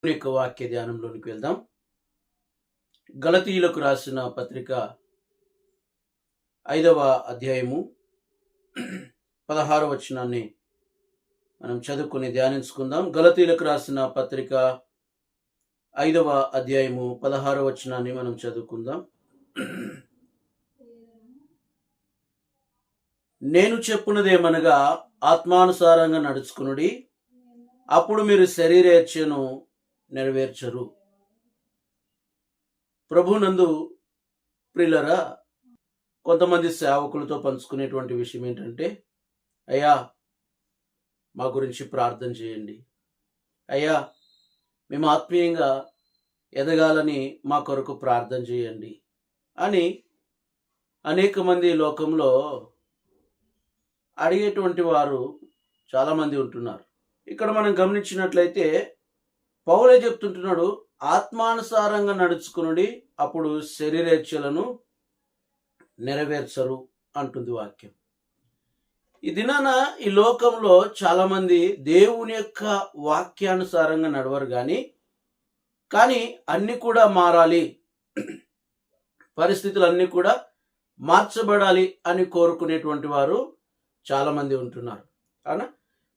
యొక్క వాక్య ధ్యానంలోనికి వెళ్దాం. గలతీయులకు రాసిన పత్రిక 5వ అధ్యాయము 16వ వచనాన్ని మనం చదువుకుని ధ్యానించుకుందాం. గలతీయులకు రాసిన పత్రిక 5వ అధ్యాయము 16వ వచనాన్ని మనం చదువుకుందాం. నేను చెప్పున్నదేమనగా ఆత్మానుసారంగా నడుచుకునుడి, అప్పుడు మీరు శరీరేచ్ఛను నెరవేర్చరు. ప్రభునందు ప్రియులరా, కొంతమంది సేవకులతో పంచుకునేటువంటి విషయం ఏంటంటే, అయ్యా మా గురించి ప్రార్థన చేయండి, అయ్యా మేము ఆత్మీయంగా ఎదగాలని మా కొరకు ప్రార్థన చేయండి అని అనేక మంది లోకంలో అడిగేటువంటి వారు చాలామంది ఉంటున్నారు. ఇక్కడ మనం గమనించినట్లయితే పౌలే చెప్తుంటున్నాడు, ఆత్మానుసారంగా నడుచుకునుడి, అప్పుడు శరీరేచ్ఛలను నెరవేర్చరు అంటుంది వాక్యం. ఈ దినాన ఈ లోకంలో చాలామంది దేవుని యొక్క వాక్యానుసారంగా నడవరు కానీ అన్ని కూడా మారాలి, పరిస్థితులు అన్నీ కూడా మార్చబడాలి అని కోరుకునేటువంటి వారు చాలామంది ఉంటున్నారు. అవునా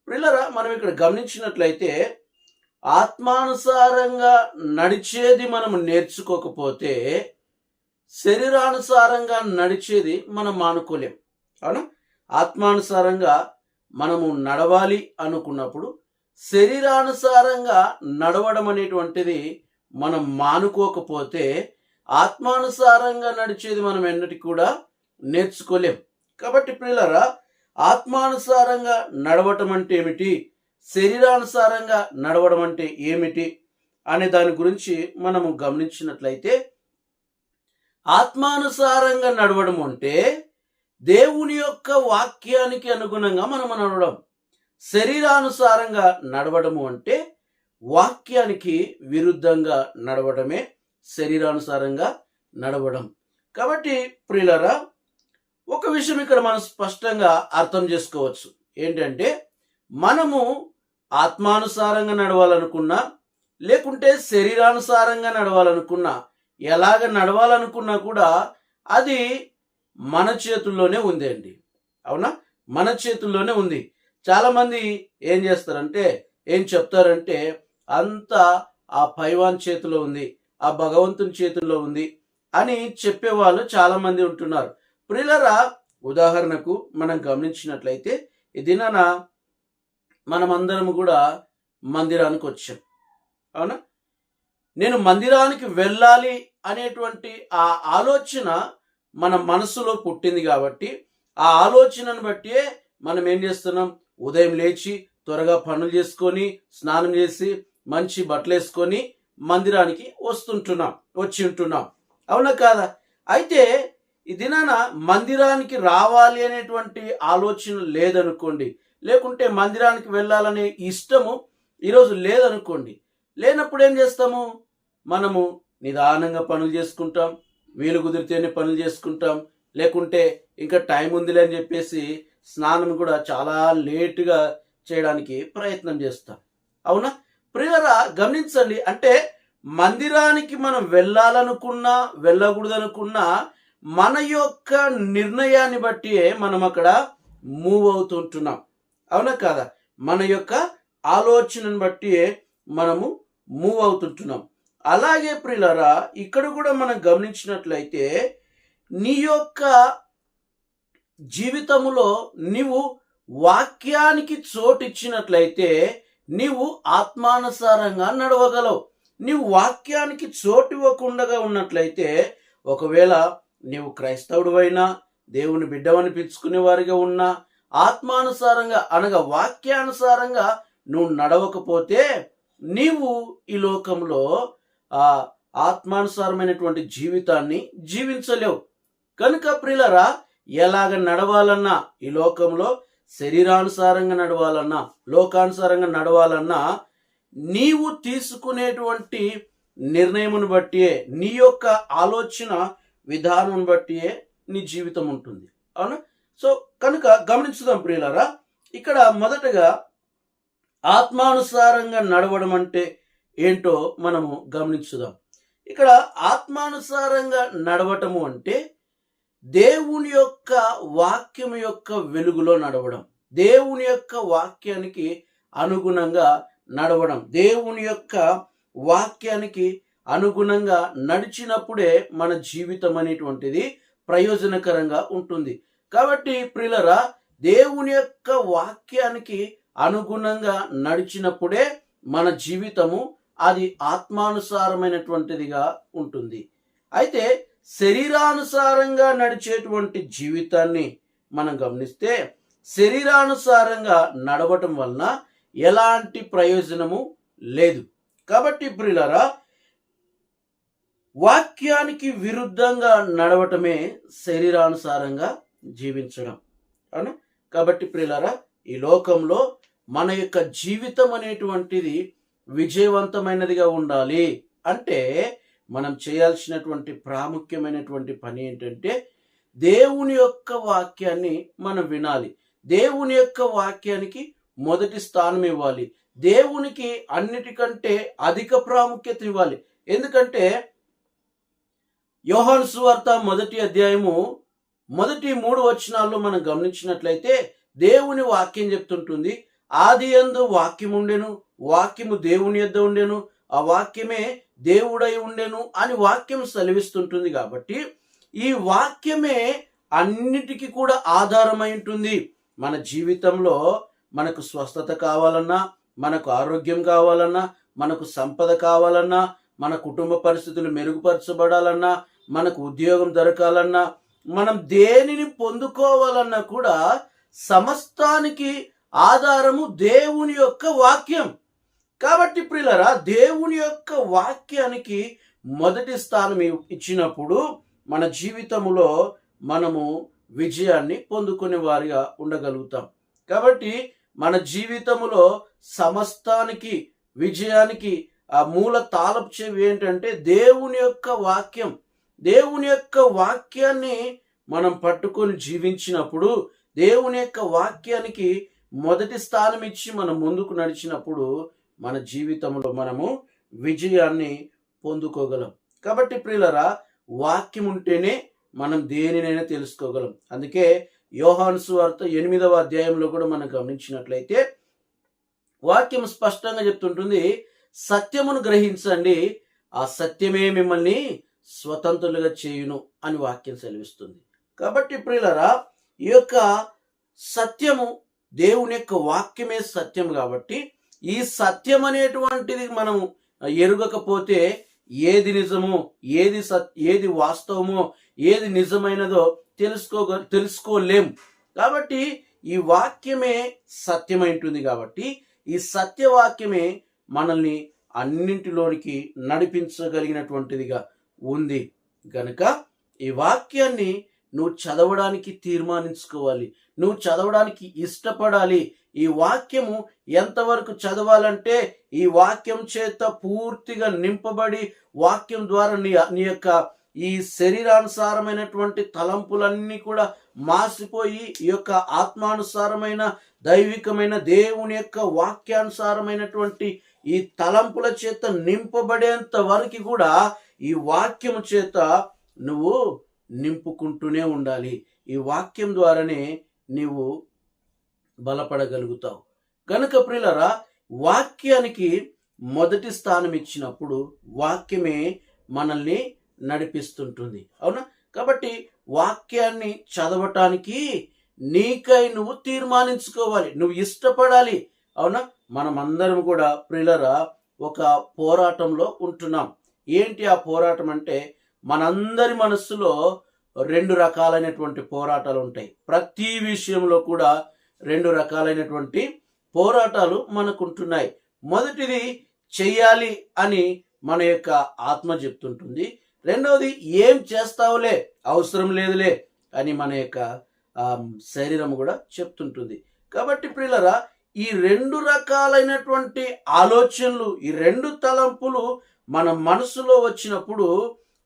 ప్రియులారా, మనం ఇక్కడ గమనించినట్లయితే ఆత్మానుసారంగా నడిచేది మనం నేర్చుకోకపోతే శరీరానుసారంగా నడిచేది మనం మానుకోలేం. అవునా, ఆత్మానుసారంగా మనము నడవాలి అనుకున్నప్పుడు శరీరానుసారంగా నడవడం అనేటువంటిది మనం మానుకోకపోతే ఆత్మానుసారంగా నడిచేది మనం ఎన్నటికీ కూడా నేర్చుకోలేం. కాబట్టి ప్రియులారా, ఆత్మానుసారంగా నడవటం అంటే ఏమిటి, శరీరానుసారంగా నడవడం అంటే ఏమిటి అనే దాని గురించి మనము గమనించినట్లయితే, ఆత్మానుసారంగా నడవడం అంటే దేవుని యొక్క వాక్యానికి అనుగుణంగా మనము నడవడం. శరీరానుసారంగా నడవడము అంటే వాక్యానికి విరుద్ధంగా నడవడమే శరీరానుసారంగా నడవడం. కాబట్టి ప్రియులారా, ఒక విషయం ఇక్కడ మనం స్పష్టంగా అర్థం చేసుకోవచ్చు. ఏంటంటే, మనము ఆత్మానుసారంగా నడవాలనుకున్నా, లేకుంటే శరీరానుసారంగా నడవాలనుకున్నా, ఎలాగ నడవాలనుకున్నా కూడా అది మన చేతుల్లోనే ఉంది అండి. అవునా, మన చేతుల్లోనే ఉంది. చాలామంది ఏం చేస్తారంటే, ఏం చెప్తారంటే, అంతా ఆ పైవాన్ చేతిలో ఉంది, ఆ భగవంతుని చేతుల్లో ఉంది అని చెప్పేవాళ్ళు చాలామంది ఉంటున్నారు. ప్రియులారా, ఉదాహరణకు మనం గమనించినట్లయితే ఈ దినాన మనమందరం కూడా మందిరానికి వచ్చాం. అవునా, నేను మందిరానికి వెళ్ళాలి అనేటువంటి ఆ ఆలోచన మన మనసులో పుట్టింది కాబట్టి ఆ ఆలోచనను బట్టి మనం ఏం చేస్తున్నాం, ఉదయం లేచి త్వరగా పనులు చేసుకొని స్నానం చేసి మంచి బట్టలు వేసుకొని మందిరానికి వచ్చి ఉంటున్నాం. అవునా కాదా? అయితే ఈ దినాన మందిరానికి రావాలి అనేటువంటి ఆలోచన లేదనుకోండి, లేకుంటే మందిరానికి వెళ్ళాలనే ఇష్టము ఈరోజు లేదనుకోండి, లేనప్పుడు ఏం చేస్తాము, మనము నిదానంగా పనులు చేసుకుంటాం, వీలు కుదిరితేనే పనులు చేసుకుంటాం, లేకుంటే ఇంకా టైం ఉందిలే అని చెప్పేసి స్నానం కూడా చాలా లేటుగా చేయడానికి ప్రయత్నం చేస్తాం. అవునా ప్రియులారా, గమనించండి, అంటే మందిరానికి మనం వెళ్ళాలనుకున్నా వెళ్ళకూడదనుకున్నా మన యొక్క నిర్ణయాన్ని బట్టి మనం అక్కడ మూవ్ అవుతుంటున్నాం. అవునా కాదా? మన యొక్క ఆలోచనను బట్టి మనము మూవ్ అవుతుంటున్నాం. అలాగే ప్రియులారా, ఇక్కడ కూడా మనం గమనించినట్లయితే నీ యొక్క జీవితములో నీవు వాక్యానికి చోటు ఇచ్చినట్లయితే నీవు ఆత్మానుసారంగా నడవగలవు. నీవు వాక్యానికి చోటు ఇవ్వకుండా ఉన్నట్లయితే, ఒకవేళ నీవు క్రైస్తవుడివైనా, దేవుని బిడ్డవని పిలుచుకునే వారిగా ఉన్నా, ఆత్మానుసారంగా అనగా వాక్యానుసారంగా నువ్వు నడవకపోతే నీవు ఈ లోకంలో ఆ ఆత్మానుసారమైనటువంటి జీవితాన్ని జీవించలేవు. కనుక ప్రియులారా, ఎలాగ నడవాలన్నా ఈ లోకంలో శరీరానుసారంగా నడవాలన్నా, లోకానుసారంగా నడవాలన్నా నీవు తీసుకునేటువంటి నిర్ణయమును బట్టి, నీ యొక్క ఆలోచన విధానం బట్టి నీ జీవితం ఉంటుంది. అవునా? సో కనుక గమనించుదాం ప్రియులారా, ఇక్కడ మొదటగా ఆత్మానుసారంగా నడవడం అంటే ఏంటో మనము గమనించుదాం. ఇక్కడ ఆత్మానుసారంగా నడవటము అంటే దేవుని యొక్క వాక్యం యొక్క వెలుగులో నడవడం, దేవుని యొక్క వాక్యానికి అనుగుణంగా నడవడం, దేవుని యొక్క వాక్యానికి అనుగుణంగా నడిచినప్పుడే మన జీవితం అనేటువంటిది ప్రయోజనకరంగా ఉంటుంది. కాబట్టి ప్రియులరా, దేవుని యొక్క వాక్యానికి అనుగుణంగా నడిచినప్పుడే మన జీవితము అది ఆత్మానుసారమైనటువంటిదిగా ఉంటుంది. అయితే శరీరానుసారంగా నడిచేటువంటి జీవితాన్ని మనం గమనిస్తే శరీరానుసారంగా నడవటం వలన ఎలాంటి ప్రయోజనము లేదు. కాబట్టి ప్రియులారా, వాక్యానికి విరుద్ధంగా నడవటమే శరీరానుసారంగా జీవించడం. అవునా? కాబట్టి ప్రియులారా, ఈ లోకంలో మన యొక్క జీవితం అనేటువంటిది విజయవంతమైనదిగా ఉండాలి అంటే మనం చేయాల్సినటువంటి ప్రాముఖ్యమైనటువంటి పని ఏంటంటే దేవుని యొక్క వాక్యాన్ని మనం వినాలి. దేవుని యొక్క వాక్యానికి మొదటి స్థానం ఇవ్వాలి. దేవునికి అన్నిటికంటే అధిక ప్రాముఖ్యత ఇవ్వాలి. ఎందుకంటే యోహాను సువార్త 1వ అధ్యాయము మొదటి 3 వచనాల్లో మనం గమనించినట్లయితే దేవుని వాక్యం చెప్తుంటుంది, ఆదియందు వాక్యం ఉండెను, వాక్యము దేవుని యొద్ద ఉండెను, ఆ వాక్యమే దేవుడై ఉండెను అని వాక్యం సెలవిస్తుంటుంది. కాబట్టి ఈ వాక్యమే అన్నిటికీ కూడా ఆధారమై ఉంటుంది. మన జీవితంలో మనకు స్వస్థత కావాలన్నా, మనకు ఆరోగ్యం కావాలన్నా, మనకు సంపద కావాలన్నా, మన కుటుంబ పరిస్థితులు మెరుగుపరచబడాలన్నా, మనకు ఉద్యోగం దొరకాలన్నా, మనం దేనిని పొందుకోవాలన్నా కూడా సమస్తానికి ఆధారము దేవుని యొక్క వాక్యం. కాబట్టి ప్రియులారా, దేవుని యొక్క వాక్యానికి మొదటి స్థానం ఇచ్చినప్పుడు మన జీవితంలో మనము విజయాన్ని పొందుకునే వారిగా ఉండగలుగుతాం. కాబట్టి మన జీవితంలో సమస్తానికి విజయానికి ఆ మూల తాళపు చెవి ఏంటంటే దేవుని యొక్క వాక్యం. దేవుని యొక్క వాక్యాన్ని మనం పట్టుకొని జీవించినప్పుడు, దేవుని యొక్క వాక్యానికి మొదటి స్థానం ఇచ్చి మనం ముందుకు నడిచినప్పుడు మన జీవితంలో మనము విజయాన్ని పొందుకోగలం. కాబట్టి ప్రియులరా, వాక్యం ఉంటేనే మనం దేనినైనా తెలుసుకోగలం. అందుకే యోహాను సువార్త 8వ అధ్యాయంలో కూడా మనం గమనించినట్లయితే వాక్యం స్పష్టంగా చెప్తుంటుంది, సత్యమును గ్రహించండి, ఆ సత్యమే మిమ్మల్ని స్వతంత్రులుగా చేయును అని వాక్యం సెలవిస్తుంది. కాబట్టి ప్రియులరా, ఈ యొక్క సత్యము దేవుని యొక్క వాక్యమే సత్యం. కాబట్టి ఈ సత్యం అనేటువంటిది మనం ఎరుగకపోతే ఏది నిజమో, ఏది వాస్తవమో, ఏది నిజమైనదో తెలుసుకోలేం. కాబట్టి ఈ వాక్యమే సత్యమైంటుంది. కాబట్టి ఈ సత్యవాక్యమే మనల్ని అన్నింటిలోనికి నడిపించగలిగినటువంటిదిగా ఉంది. గనుక ఈ వాక్యాన్ని నువ్వు చదవడానికి తీర్మానించుకోవాలి, నువ్వు చదవడానికి ఇష్టపడాలి. ఈ వాక్యము ఎంతవరకు చదవాలంటే ఈ వాక్యం చేత పూర్తిగా నింపబడి వాక్యం ద్వారా నీ యొక్క ఈ శరీరానుసారమైనటువంటి తలంపులన్నీ కూడా మాసిపోయి ఈ యొక్క ఆత్మానుసారమైన దైవికమైన దేవుని యొక్క వాక్యానుసారమైనటువంటి ఈ తలంపుల చేత నింపబడేంత వరకు కూడా ఈ వాక్యము చేత నువ్వు నింపుకుంటూనే ఉండాలి. ఈ వాక్యం ద్వారానే నీవు బలపడగలుగుతావు. కనుక ప్రియులరా, వాక్యానికి మొదటి స్థానం ఇచ్చినప్పుడు వాక్యమే మనల్ని నడిపిస్తుంటుంది. అవునా? కాబట్టి వాక్యాన్ని చదవటానికి నీకై నువ్వు తీర్మానించుకోవాలి, నువ్వు ఇష్టపడాలి. అవునా? మనమందరం కూడా ప్రియులరా ఒక పోరాటంలో ఉంటున్నాం. ఏంటి ఆ పోరాటం అంటే, మనందరి మనస్సులో 2 రకాలైనటువంటి పోరాటాలు ఉంటాయి. ప్రతి విషయంలో కూడా 2 రకాలైనటువంటి పోరాటాలు మనకుంటున్నాయి. మొదటిది చెయ్యాలి అని మన యొక్క ఆత్మ చెప్తుంటుంది. రెండవది ఏం చేస్తావులే, అవసరం లేదులే అని మన యొక్క శరీరం కూడా చెప్తుంటుంది. కాబట్టి ప్రియులరా, ఈ 2 రకాలైనటువంటి ఆలోచనలు, ఈ 2 తలంపులు మన మనసులో వచ్చినప్పుడు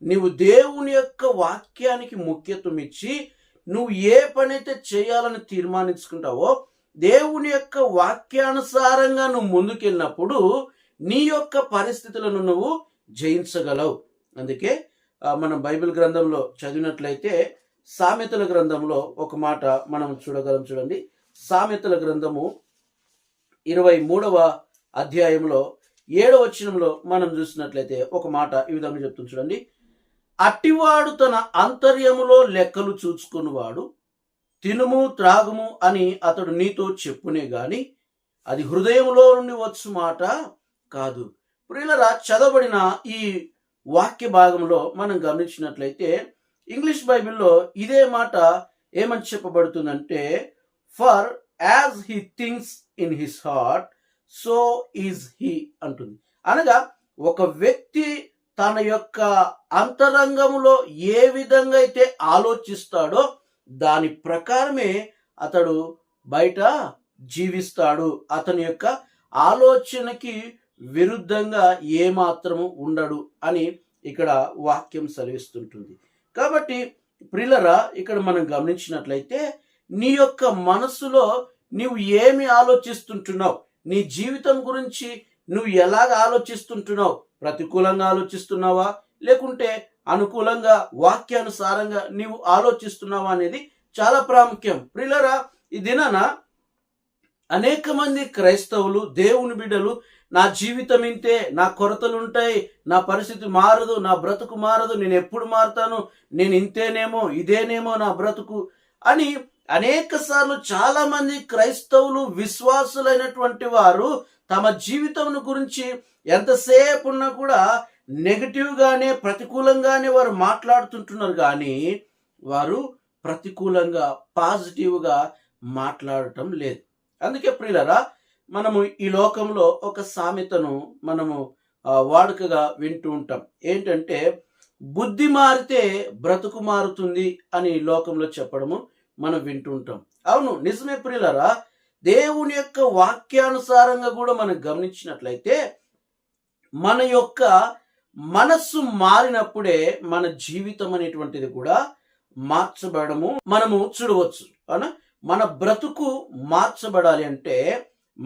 నీవు దేవుని యొక్క వాక్యానికి ముఖ్యత్వం ఇచ్చి నువ్వు ఏ పనైతే చేయాలని తీర్మానించుకుంటావో దేవుని యొక్క వాక్యానుసారంగా నువ్వు ముందుకెళ్ళినప్పుడు నీ యొక్క పరిస్థితులను నువ్వు జయించగలవు. అందుకే మనం బైబిల్ గ్రంథంలో చదివినట్లయితే సామెతల గ్రంథంలో ఒక మాట మనం చూడగలం. చూడండి, సామెతల గ్రంథము 23వ అధ్యాయంలో 7వ వచనంలో మనం చూసినట్లయితే ఒక మాట ఈ విధంగా చెప్తుంది. చూడండి, అట్టివాడు తన అంతర్యములో లెక్కలు చూచుకునివాడు తినుము త్రాగుము అని అతడు నీతో చెప్పునే గాని అది హృదయంలో నుండి వచ్చు మాట కాదు. ప్రియులరా, చదవబడిన ఈ వాక్య భాగంలో మనం గమనించినట్లయితే ఇంగ్లీష్ బైబిల్లో ఇదే మాట ఏమని చెప్పబడుతుందంటే, for as he thinks in his heart so is he అంటుంది. అనగా ఒక వ్యక్తి తన యొక్క అంతరంగంలో ఏ విధంగా అయితే ఆలోచిస్తాడో దాని ప్రకారమే అతడు బయట జీవిస్తాడు. అతని యొక్క ఆలోచనకి విరుద్ధంగా ఏమాత్రము ఉండడు అని ఇక్కడ వాక్యం సెలవిస్తుంటుంది. కాబట్టి ప్రియులరా, ఇక్కడ మనం గమనించినట్లయితే నీ యొక్క మనసులో నువ్వు ఏమి ఆలోచిస్తుంటున్నావు, నీ జీవితం గురించి నువ్వు ఎలాగ ఆలోచిస్తుంటున్నావు, ప్రతికూలంగా ఆలోచిస్తున్నావా లేకుంటే అనుకూలంగా వాక్యానుసారంగా నీవు ఆలోచిస్తున్నావా అనేది చాలా ప్రాముఖ్యం. ప్రియులరా, ఈ దినాన అనేక మంది క్రైస్తవులు, దేవుని బిడ్డలు, నా జీవితం ఇంతే, నా కొరతలుంటాయి, నా పరిస్థితి మారదు, నా బ్రతుకు మారదు, నేను ఎప్పుడు మారుతాను, నేను ఇంతేనేమో, ఇదేనేమో నా బ్రతుకు అని అనేక సార్లు చాలా మంది క్రైస్తవులు, విశ్వాసులైనటువంటి వారు తమ జీవితం గురించి ఎంతసేపు ఉన్నా కూడా నెగటివ్గానే, ప్రతికూలంగానే వారు మాట్లాడుతుంటున్నారు. కానీ వారు ప్రతికూలంగా, పాజిటివ్గా మాట్లాడటం లేదు. అందుకే ప్రియులరా, మనము ఈ లోకంలో ఒక సామెతను మనము వాడుకగా వింటూ ఉంటాం. ఏంటంటే, బుద్ధి మారితే బ్రతుకు మారుతుంది అని లోకంలో చెప్పడము మనం వింటూ ఉంటాం. అవును, నిజమే ప్రియులరా. దేవుని యొక్క వాక్యానుసారంగా కూడా మనం గమనించినట్లయితే మన యొక్క మనస్సు మారినప్పుడే మన జీవితం అనేటువంటిది కూడా మార్చబడము మనము చూడవచ్చు. అవునా? మన బ్రతుకు మార్చబడాలి అంటే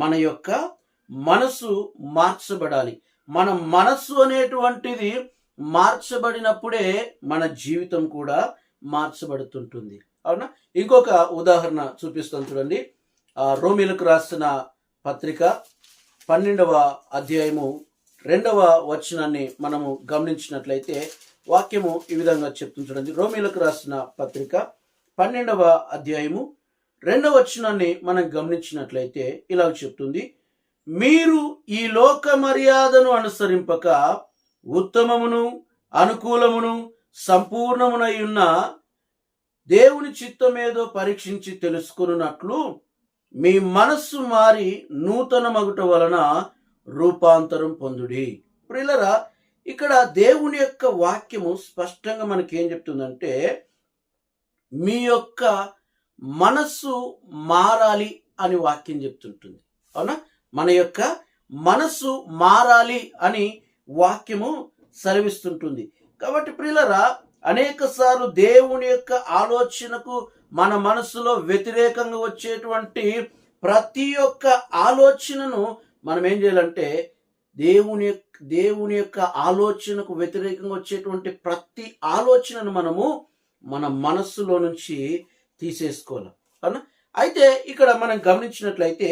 మన యొక్క మనసు మార్చబడాలి. మన మనస్సు అనేటువంటిది మార్చబడినప్పుడే మన జీవితం కూడా మార్చబడుతుంటుంది. అవునా? ఇంకొక ఉదాహరణ చూపిస్తాను చూడండి. రోమీలకు రాసిన పత్రిక 12వ అధ్యాయము 2వ వచనాన్ని మనము గమనించినట్లయితే వాక్యము ఈ విధంగా చెప్తుంది చూడండి. రోమీలకు రాసిన పత్రిక 12వ అధ్యాయము 2వ వచనాన్ని మనం గమనించినట్లయితే ఇలా చెప్తుంది, మీరు ఈ లోక మర్యాదను అనుసరింపక ఉత్తమమును అనుకూలమును సంపూర్ణమునై ఉన్న దేవుని చిత్తమేదో పరీక్షించి తెలుసుకున్నట్లు మీ మనస్సు మారి నూతన మగుట వలన రూపాంతరం పొందుడి. ప్రియులరా, ఇక్కడ దేవుని యొక్క వాక్యము స్పష్టంగా మనకి ఏం చెప్తుందంటే, మీ యొక్క మనస్సు మారాలి అని వాక్యం చెప్తుంటుంది. అవునా? మన యొక్క మనస్సు మారాలి అని వాక్యము సెలవిస్తుంటుంది. కాబట్టి ప్రియులరా, అనేక సార్లు దేవుని యొక్క ఆలోచనకు మన మనస్సులో వ్యతిరేకంగా వచ్చేటువంటి ప్రతి ఒక్క ఆలోచనను మనం ఏం చేయాలంటే దేవుని యొక్క ఆలోచనకు వ్యతిరేకంగా వచ్చేటువంటి ప్రతి ఆలోచనను మనము మన మనస్సులో నుంచి తీసేసుకోవాలి. అవునా? అయితే ఇక్కడ మనం గమనించినట్లయితే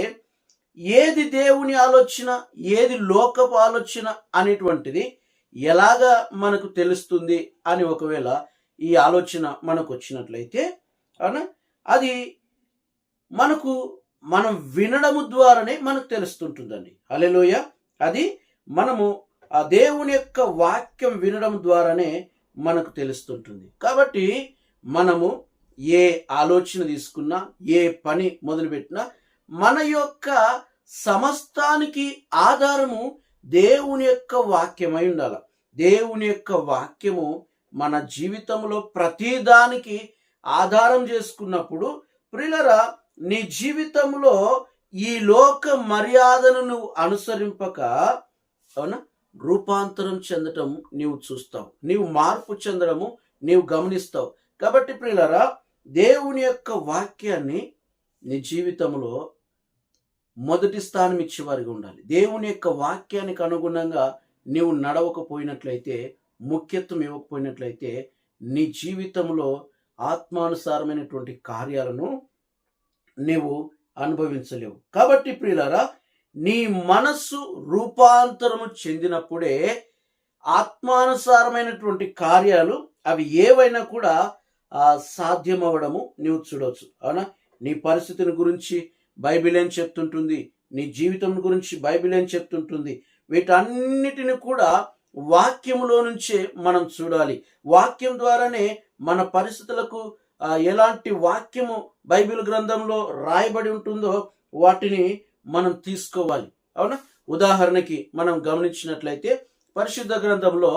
ఏది దేవుని ఆలోచన, ఏది లోకపు ఆలోచన అనేటువంటిది ఎలాగా మనకు తెలుస్తుంది అని ఒకవేళ ఈ ఆలోచన మనకు వచ్చినట్లయితే, అవునా, అది మనం వినడము ద్వారానే మనకు తెలుస్తుంటుందండి. హల్లెలూయ. అది మనము ఆ దేవుని యొక్క వాక్యం వినడం ద్వారానే మనకు తెలుస్తుంటుంది. కాబట్టి మనము ఏ ఆలోచన తీసుకున్నా, ఏ పని మొదలుపెట్టినా మన యొక్క సమస్తానికి ఆధారము దేవుని యొక్క వాక్యమై ఉండాలి. దేవుని యొక్క వాక్యము మన జీవితంలో ప్రతిదానికి ఆధారం చేసుకున్నప్పుడు ప్రియులరా, నీ జీవితంలో ఈ లోక మర్యాదను నువ్వు అనుసరింపక, అవునా, రూపాంతరం చెందటం నీవు చూస్తావు, నీవు మార్పు చెందడము నీవు గమనిస్తావు. కాబట్టి ప్రియులరా, దేవుని యొక్క వాక్యాన్ని నీ జీవితంలో మొదటి స్థానం ఇచ్చేవారిగా ఉండాలి. దేవుని యొక్క వాక్యానికి అనుగుణంగా నీవు నడవకపోయినట్లయితే, ముఖ్యత్వం ఇవ్వకపోయినట్లయితే, నీ జీవితంలో ఆత్మానుసారమైనటువంటి కార్యాలను నీవు అనుభవించలేవు. కాబట్టి ప్రియులారా, నీ మనస్సు రూపాంతరము చెందినప్పుడే ఆత్మానుసారమైనటువంటి కార్యాలు అవి ఏవైనా కూడా సాధ్యమవ్వడము నీవు చూడవచ్చు. అవునా? నీ పరిస్థితిని గురించి బైబిల్ ఏం చెప్తుంటుంది, నీ జీవితం గురించి బైబిల్ ఏం చెప్తుంటుంది, వీటన్నిటిని కూడా వాక్యములో నుంచే మనం చూడాలి. వాక్యం ద్వారానే మన పరిస్థితులకు ఎలాంటి వాక్యము బైబిల్ గ్రంథంలో రాయబడి ఉంటుందో వాటిని మనం తీసుకోవాలి. అవునా? ఉదాహరణకి మనం గమనించినట్లయితే పరిశుద్ధ గ్రంథంలో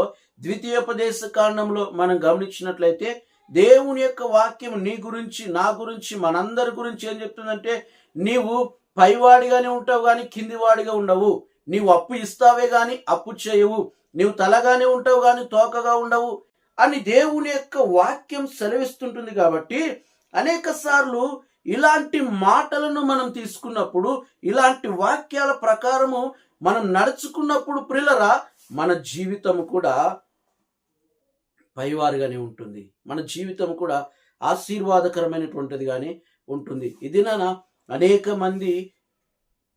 ద్వితీయోపదేశ కాండంలో మనం గమనించినట్లయితే దేవుని యొక్క వాక్యం నీ గురించి, నా గురించి, మనందరి గురించి ఏం చెప్తుందంటే, నీవు పైవాడిగానే ఉంటావు కానీ కిందివాడిగా ఉండవు. నీవు అప్పు ఇస్తావే గాని అప్పు చేయవు. నీవు తలగానే ఉంటావు కానీ తోకగా ఉండవు అని దేవుని యొక్క వాక్యం సెలవిస్తుంటుంది. కాబట్టి అనేక సార్లు ఇలాంటి మాటలను మనం తీసుకున్నప్పుడు, ఇలాంటి వాక్యాల ప్రకారము మనం నడుచుకున్నప్పుడు ప్రియులారా, మన జీవితం కూడా పైవారుగానే ఉంటుంది. మన జీవితం కూడా ఆశీర్వాదకరమైనటువంటిదిగానే ఉంటుంది. ఇది అనేక మంది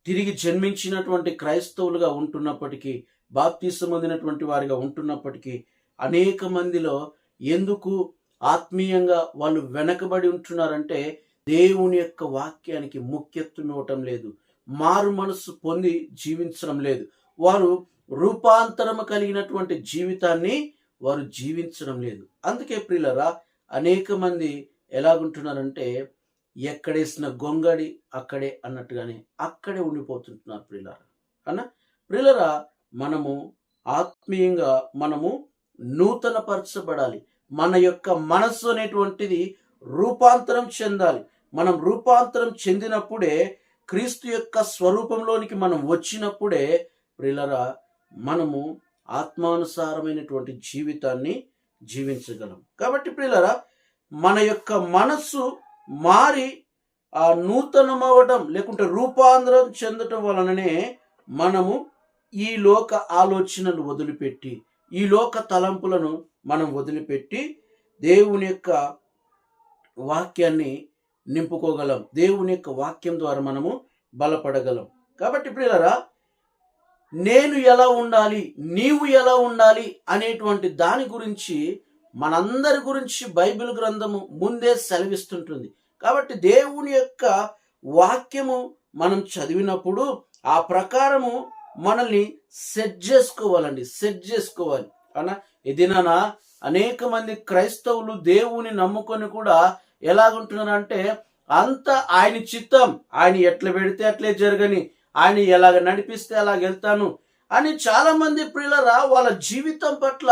తిరిగి జన్మించినటువంటి క్రైస్తవులుగా ఉంటున్నప్పటికీ, బాప్తిసం పొందినటువంటి వారిగా ఉంటున్నప్పటికీ, అనేక మందిలో ఎందుకు ఆత్మీయంగా వాళ్ళు వెనకబడి ఉంటున్నారంటే, దేవుని యొక్క వాక్యానికి ముఖ్యత్వం ఇవ్వటం లేదు, మారు మనస్సు పొంది జీవించడం లేదు, వారు రూపాంతరము కలిగినటువంటి జీవితాన్ని వారు జీవించడం లేదు. అందుకే ప్రియులారా, అనేక మంది ఎలాగుంటున్నారంటే, ఎక్కడేసిన గొంగడి అక్కడే అన్నట్టుగానే అక్కడే ఉండిపోతుంటున్నారు ప్రియులారా. అన్న ప్రియులారా, మనము ఆత్మీయంగా మనము నూతన పరచబడాలి. మన యొక్క మనస్సు అనేటువంటిది రూపాంతరం చెందాలి. మనం రూపాంతరం చెందినప్పుడే, క్రీస్తు యొక్క స్వరూపంలోనికి మనం వచ్చినప్పుడే ప్రియులారా, మనము ఆత్మానుసారమైనటువంటి జీవితాన్ని జీవించగలం. కాబట్టి ప్రియులారా, మన యొక్క మనస్సు మారి నూతనమవడం లేకుంటే రూపాంతరం చెందటం వలననే మనము ఈ లోక ఆలోచనలు వదిలిపెట్టి, ఈ లోక తలంపులను మనం వదిలిపెట్టి దేవుని యొక్క వాక్యాన్ని నింపుకోగలం. దేవుని యొక్క వాక్యం ద్వారా మనము బలపడగలం. కాబట్టి ప్రియులారా, నేను ఎలా ఉండాలి, నీవు ఎలా ఉండాలి అనేటువంటి దాని గురించి మనందరి గురించి బైబిల్ గ్రంథము ముందే సెలవిస్తుంటుంది. కాబట్టి దేవుని యొక్క వాక్యము మనం చదివినప్పుడు ఆ ప్రకారము మనల్ని సెట్ చేసుకోవాలి అనా. ఇదినా అనేక మంది క్రైస్తవులు దేవుని నమ్ముకొని కూడా ఎలాగుంటున్నారంటే, అంత ఆయన చిత్తం, ఆయన ఎట్లా పెడితే అట్లే జరగని, ఆయన ఎలాగ నడిపిస్తే అలాగ వెళ్తాను అని చాలా మంది ప్రియులరా వాళ్ళ జీవితం పట్ల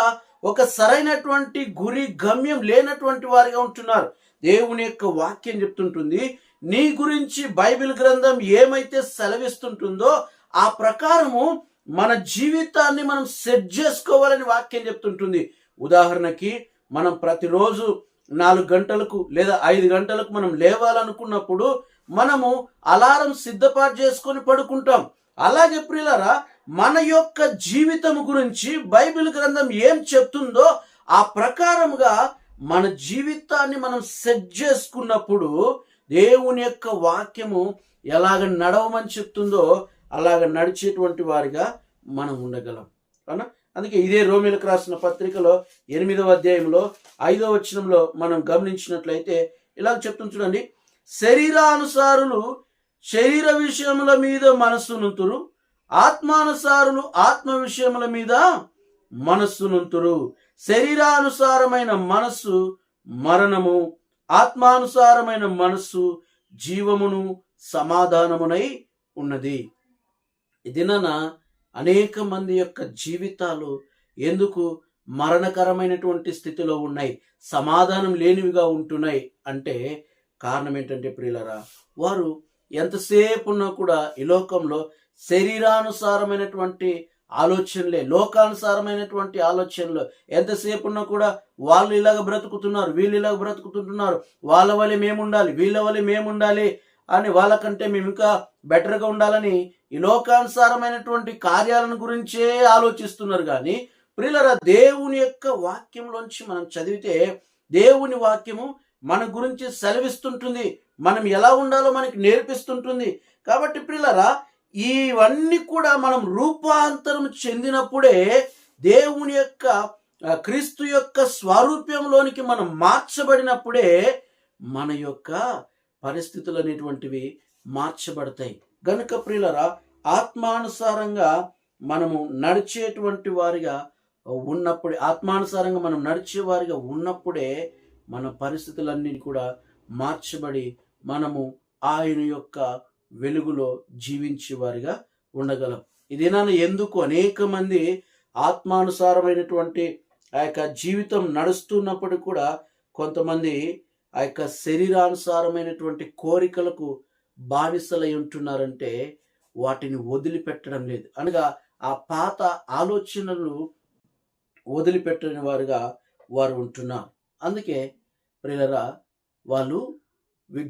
ఒక సరైనటువంటి గురి గమ్యం లేనటువంటి వారిగా ఉంటున్నారు. దేవుని యొక్క వాక్యం చెప్తుంటుంది, నీ గురించి బైబిల్ గ్రంథం ఏమైతే సెలవిస్తుంటుందో ఆ ప్రకారము మన జీవితాన్ని మనం సెట్ చేసుకోవాలని వాక్యం చెప్తుంటుంది. ఉదాహరణకి, మనం ప్రతిరోజు 4 గంటలకు లేదా 5 గంటలకు మనం లేవాలనుకున్నప్పుడు మనము అలారం సిద్ధపాటు చేసుకొని పడుకుంటాం. అలాగే ప్రియులారా, మన యొక్క జీవితం గురించి బైబిల్ గ్రంథం ఏం చెప్తుందో ఆ ప్రకారముగా మన జీవితాన్ని మనం సెట్ చేసుకున్నప్పుడు దేవుని యొక్క వాక్యము ఎలాగ నడవమని చెప్తుందో అలాగ నడిచేటువంటి వారిగా మనం ఉండగలం. అవునా? అందుకే ఇదే రోమీలకు రాసిన పత్రికలో 8వ అధ్యాయంలో 5వ వచనంలో మనం గమనించినట్లయితే ఇలా చెప్తుంది చూడండి, శరీరానుసారులు శరీర విషయముల మీద మనస్సునుంతురు, ఆత్మానుసారులు ఆత్మ విషయముల మీద మనస్సునుంతురు. శరీరానుసారమైన మనస్సు మరణము, ఆత్మానుసారమైన మనస్సు జీవమును సమాధానమునై ఉన్నది. ఇదిన అనేక మంది యొక్క జీవితాలు ఎందుకు మరణకరమైనటువంటి స్థితిలో ఉన్నాయి, సమాధానం లేనివిగా ఉంటున్నాయి అంటే కారణం ఏంటంటే ప్రియులరా, వారు ఎంతసేపు ఉన్నా కూడా ఈ లోకంలో శరీరానుసారమైనటువంటి ఆలోచనలే, లోకానుసారమైనటువంటి ఆలోచనలు ఎంతసేపు ఉన్నా కూడా వాళ్ళు ఇలాగ బ్రతుకుతున్నారు, వీళ్ళు ఇలాగ బ్రతుకుతుంటున్నారు, వాళ్ళ వల్ల మేముండాలి, వీళ్ళ వల్ల మేముండాలి అని వాళ్ళకంటే మేము ఇంకా బెటర్గా ఉండాలని ఈ లోకానుసారమైనటువంటి కార్యాలను గురించే ఆలోచిస్తున్నారు. కానీ ప్రియులారా, దేవుని యొక్క వాక్యంలోంచి మనం చదివితే దేవుని వాక్యము మన గురించి సెలవిస్తుంటుంది, మనం ఎలా ఉండాలో మనకి నేర్పిస్తుంటుంది. కాబట్టి ప్రియులారా, ఇవన్నీ కూడా మనం రూపాంతరం చెందినప్పుడే దేవుని యొక్క క్రీస్తు యొక్క స్వారూప్యంలోనికి మనం మార్చబడినప్పుడే మన యొక్క పరిస్థితులు అనేటువంటివి మార్చబడతాయి. గనుక ప్రియులరా, ఆత్మానుసారంగా మనము నడిచేటువంటి వారిగా ఉన్నప్పుడే, ఆత్మానుసారంగా మనం నడిచేవారిగా ఉన్నప్పుడే మన పరిస్థితులన్నీ కూడా మార్చబడి మనము ఆయన యొక్క వెలుగులో జీవించే వారిగా ఉండగలం. ఇదేనా ఎందుకు అనేక మంది ఆత్మానుసారమైనటువంటి ఆ యొక్క జీవితం నడుస్తున్నప్పుడు కూడా కొంతమంది ఆ యొక్క శరీరానుసారమైనటువంటి కోరికలకు బానిసలై ఉంటున్నారంటే వాటిని వదిలిపెట్టడం లేదు. అనగా ఆ పాత ఆలోచనలు వదిలిపెట్టని వారుగా వారు ఉంటున్నారు. అందుకే ప్రియులారా, వాళ్ళు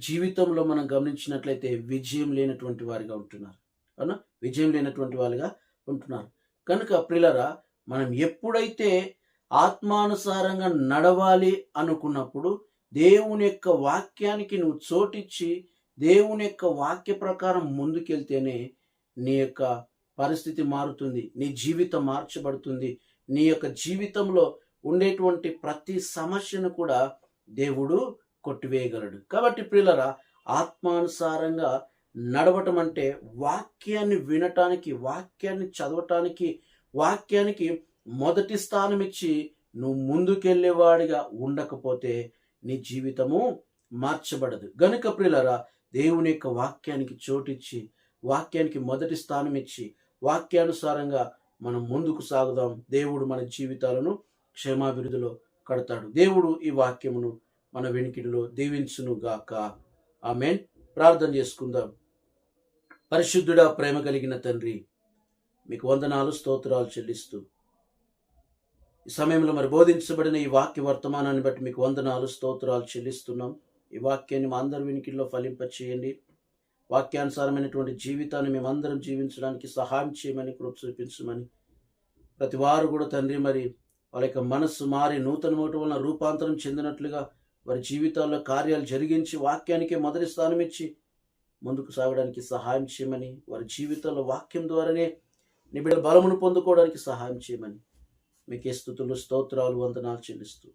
జీవితంలో మనం గమనించినట్లయితే విజయం లేనటువంటి వారిగా ఉంటున్నారు. అవునా? విజయం లేనటువంటి వారిగా ఉంటున్నారు. కనుక ప్రియులారా, మనం ఎప్పుడైతే ఆత్మానుసారంగా నడవాలి అనుకున్నప్పుడు దేవుని యొక్క వాక్యానికి నువ్వు చోటిచ్చి దేవుని యొక్క వాక్య ప్రకారం ముందుకెళ్తేనే నీ యొక్క పరిస్థితి మారుతుంది, నీ జీవితం మార్చబడుతుంది. నీ యొక్క జీవితంలో ఉండేటువంటి ప్రతి సమస్యను కూడా దేవుడు కొట్టివేయగలడు. కాబట్టి ప్రియులారా, ఆత్మానుసారంగా నడవటం అంటే వాక్యాన్ని వినటానికి, వాక్యాన్ని చదవటానికి, వాక్యానికి మొదటి స్థానం ఇచ్చి నువ్వు ముందుకెళ్ళేవాడిగా ఉండకపోతే నీ జీవితము మార్చబడదు. గనుక ప్రియులారా, దేవుని యొక్క వాక్యానికి చోటిచ్చి, వాక్యానికి మొదటి స్థానం ఇచ్చి, వాక్యానుసారంగా మనం ముందుకు సాగుదాం. దేవుడు మన జీవితాలను క్షేమాభివృద్ధిలో కడతాడు. దేవుడు ఈ వాక్యమును మన వెనికిడిలో దీవించును గాక. ఆమేన్. ప్రార్థన చేసుకుందాం. పరిశుద్ధుడా, ప్రేమ కలిగిన తండ్రి, మీకు వందనాలు, స్తోత్రాలు చెల్లిస్తూ ఈ సమయంలో మరి బోధించబడిన ఈ వాక్య వర్తమానాన్ని బట్టి మీకు వందనాలు, స్తోత్రాలు చెల్లిస్తున్నాం. ఈ వాక్యాన్ని మా అందరి వెనికిడిలో ఫలింపచేయండి. వాక్యానుసారమైనటువంటి జీవితాన్ని మేమందరం జీవించడానికి సహాయం చేయమని, కృప చూపించమని, ప్రతి వారు కూడా తండ్రి మరి వాళ్ళ యొక్క మనస్సు మారి నూతన మోటు వలన రూపాంతరం చెందినట్లుగా వారి జీవితాల్లో కార్యాలు జరిగించి వాక్యానికే మొదటి స్థానం ఇచ్చి ముందుకు సాగడానికి సహాయం చేయమని, వారి జీవితాల్లో వాక్యం ద్వారానే నీ బిడ్డ బలమును పొందుకోవడానికి సహాయం చేయమని మీకే స్తుతులు, స్తోత్రాలు, వందనాలు చెల్లిస్తూ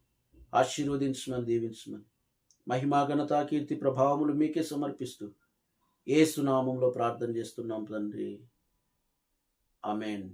ఆశీర్వదించమని, దీవించమని, మహిమా ఘనత కీర్తి ప్రభావములు మీకే సమర్పిస్తూ యేసు నామములో ప్రార్థన చేస్తున్నాం తండ్రి. ఆమేన్.